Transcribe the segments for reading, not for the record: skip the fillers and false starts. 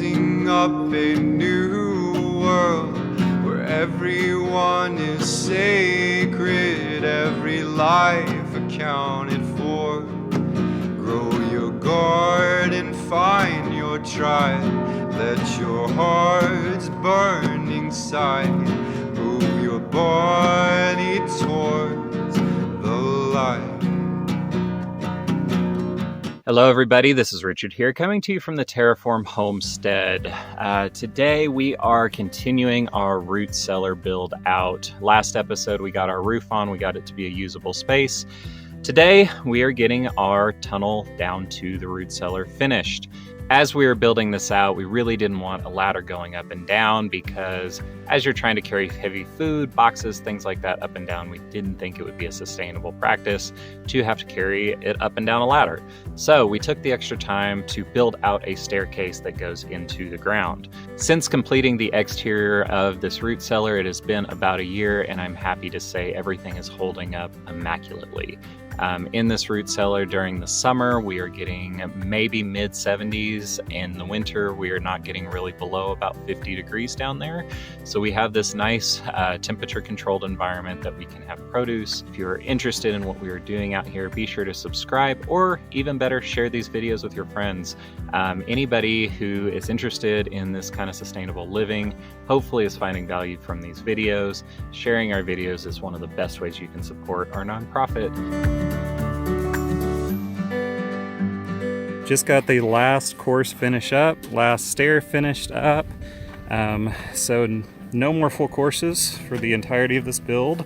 raising up a new world where everyone is sacred, every life accounted for. Grow your garden, find your tribe, let your heart's burning side move your body towards the light. Hello everybody, this is Richard here, coming to you from the Terraform Homestead. Today we are continuing our root cellar build out. Last episode we got our roof on, we got it to be a usable space. Today we are getting our tunnel down to the root cellar finished. As we were building this out, we really didn't want a ladder going up and down because as you're trying to carry heavy food, boxes, things like that up and down, we didn't think it would be a sustainable practice to have to carry it up and down a ladder. So we took the extra time to build out a staircase that goes into the ground. Since completing the exterior of this root cellar, it has been about a year, and I'm happy to say everything is holding up immaculately. In this root cellar during the summer, we are getting maybe mid 70s. In the winter, we are not getting really below about 50 degrees down there. So we have this nice temperature controlled environment that we can have produce. If you're interested in what we are doing out here, be sure to subscribe, or even better, share these videos with your friends. Anybody who is interested in this kind of sustainable living hopefully is finding value from these videos. Sharing our videos is one of the best ways you can support our nonprofit. Just got the last course finished up, last stair finished up. So no more full courses for the entirety of this build.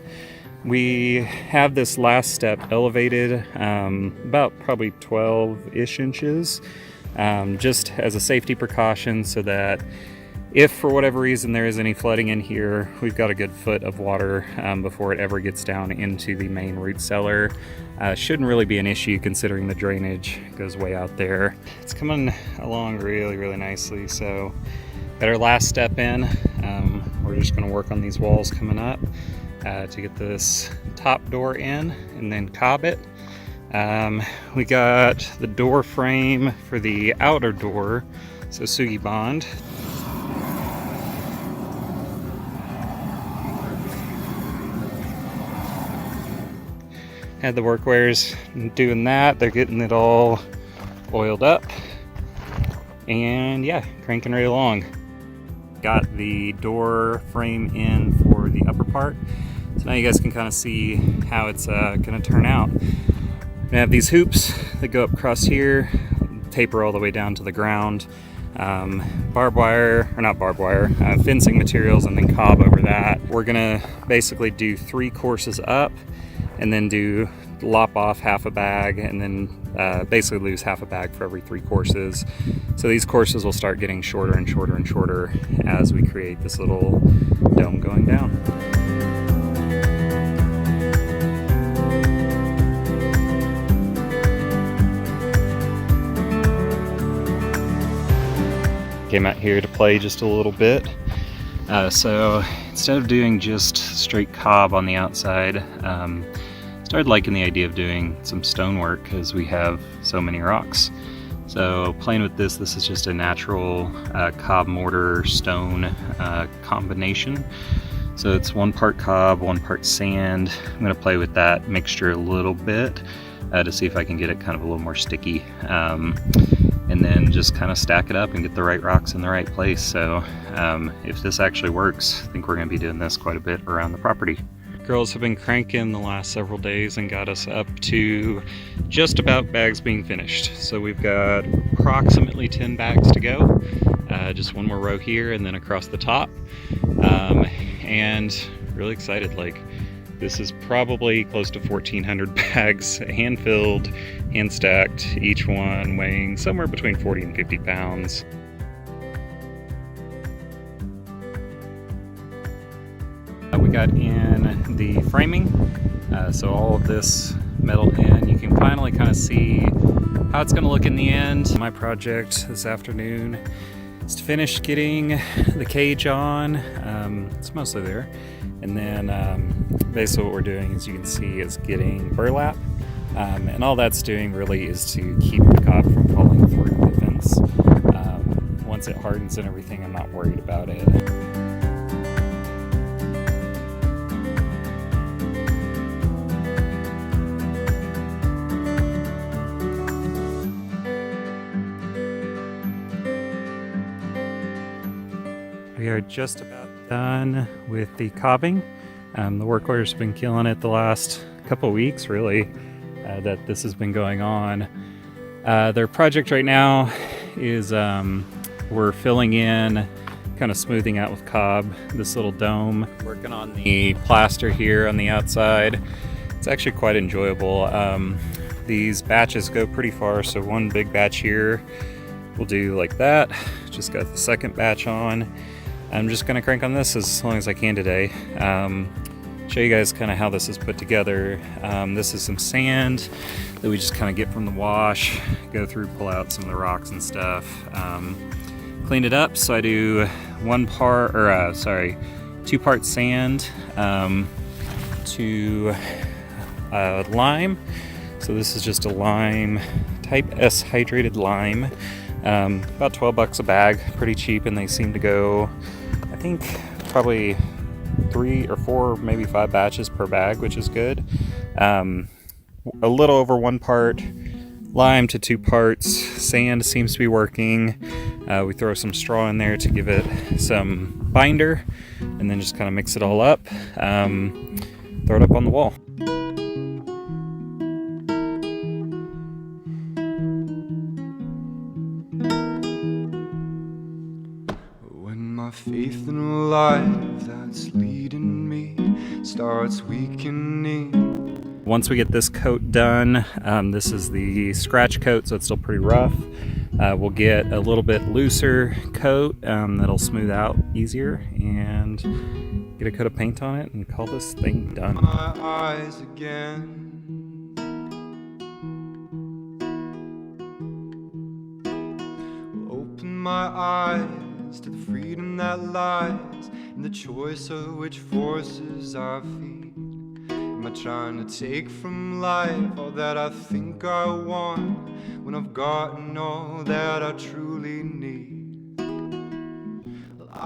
We have this last step elevated about probably 12-ish inches, just as a safety precaution so that if for whatever reason there is any flooding in here, we've got a good foot of water before it ever gets down into the main root cellar. Shouldn't really be an issue considering the drainage goes way out there. It's coming along really, really nicely. So got our last step in. We're just gonna work on these walls coming up to get this top door in and then cob it. We got the door frame for the outer door, so Sugi Bond. Had the workwears doing that. They're getting it all oiled up. And yeah, cranking right along. Got the door frame in for the upper part. So now you guys can kind of see how it's gonna turn out. We have these hoops that go up across here, taper all the way down to the ground. Barbed wire, or not barbed wire, fencing materials, and then cob over that. We're gonna basically do 3 courses up, and then lop off half a bag, and then basically lose half a bag for every 3 courses. So these courses will start getting shorter and shorter and shorter as we create this little dome going down. Came out here to play just a little bit. So instead of doing just straight cob on the outside, started liking the idea of doing some stonework because we have so many rocks. So playing with this is just a natural cob mortar stone combination. So it's 1 part cob, 1 part sand. I'm gonna play with that mixture a little bit to see if I can get it kind of a little more sticky. And then just kind of stack it up and get the right rocks in the right place. So if this actually works, I think we're gonna be doing this quite a bit around the property. Girls have been cranking the last several days and got us up to just about bags being finished. So we've got approximately 10 bags to go. Just 1 more row here and then across the top. And really excited. Like, this is probably close to 1,400 bags, hand-filled, hand-stacked, each one weighing somewhere between 40 and 50 pounds. We got in the framing, so all of this metal in. You can finally kind of see how it's going to look in the end. My project this afternoon is to finish getting the cage on. It's mostly there. And then basically what we're doing, as you can see, is getting burlap. And all that's doing really is to keep the cob from falling through the fence. once it hardens and everything, I'm not worried about it. We are just about done with the cobbing. The work order's been killing it the last couple weeks, really, that this has been going on. Their project right now is we're filling in, kind of smoothing out with cob this little dome. Working on the plaster here on the outside. It's actually quite enjoyable. These batches go pretty far, so one big batch here we'll do like that. Just got the second batch on. I'm just going to crank on this as long as I can today. Show you guys kind of how this is put together. This is some sand that we just kind of get from the wash, go through, pull out some of the rocks and stuff. Clean it up, so I do 2 parts sand, 2 lime. So this is just a lime, type S hydrated lime. About $12 a bag, pretty cheap, and they seem to go, I think, probably 3 or 4, maybe 5 batches per bag, which is good. A little over 1 part lime to 2 parts sand seems to be working. We throw some straw in there to give it some binder, and then just kind of mix it all up. Throw it up on the wall. My faith in a life that's leading me starts weakening. Once we get this coat done, this is the scratch coat, so it's still pretty rough. We'll get a little bit looser coat that'll smooth out easier, and get a coat of paint on it and call this thing done. My eyes again. Will open my eyes to the freedom that lies in the choice of which forces I feed. Am I trying to take from life all that I think I want when I've gotten all that I truly need?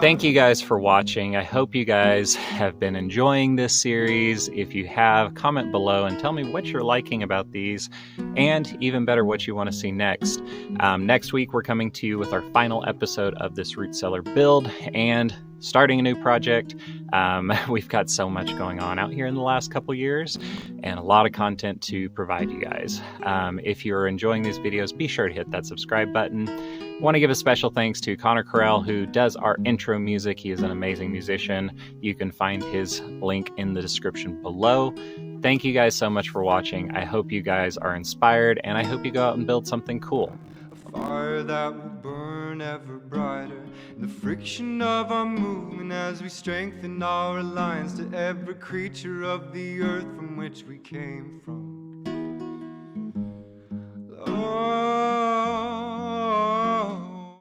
Thank you guys for watching. I hope you guys have been enjoying this series. If you have, comment below and tell me what you're liking about these, and even better, what you want to see next. Next week, we're coming to you with our final episode of this root cellar build and starting a new project. We've got so much going on out here in the last couple years and a lot of content to provide you guys. If you're enjoying these videos, be sure to hit that subscribe button. Want to give a special thanks to Connor Carell, who does our intro music. He is an amazing musician. You can find his link in the description below. Thank you guys so much for watching. I hope you guys are inspired, and I hope you go out and build something cool. A fire that will burn ever brighter, and the friction of our movement as we strengthen our lines to every creature of the earth from which we came from. Lord,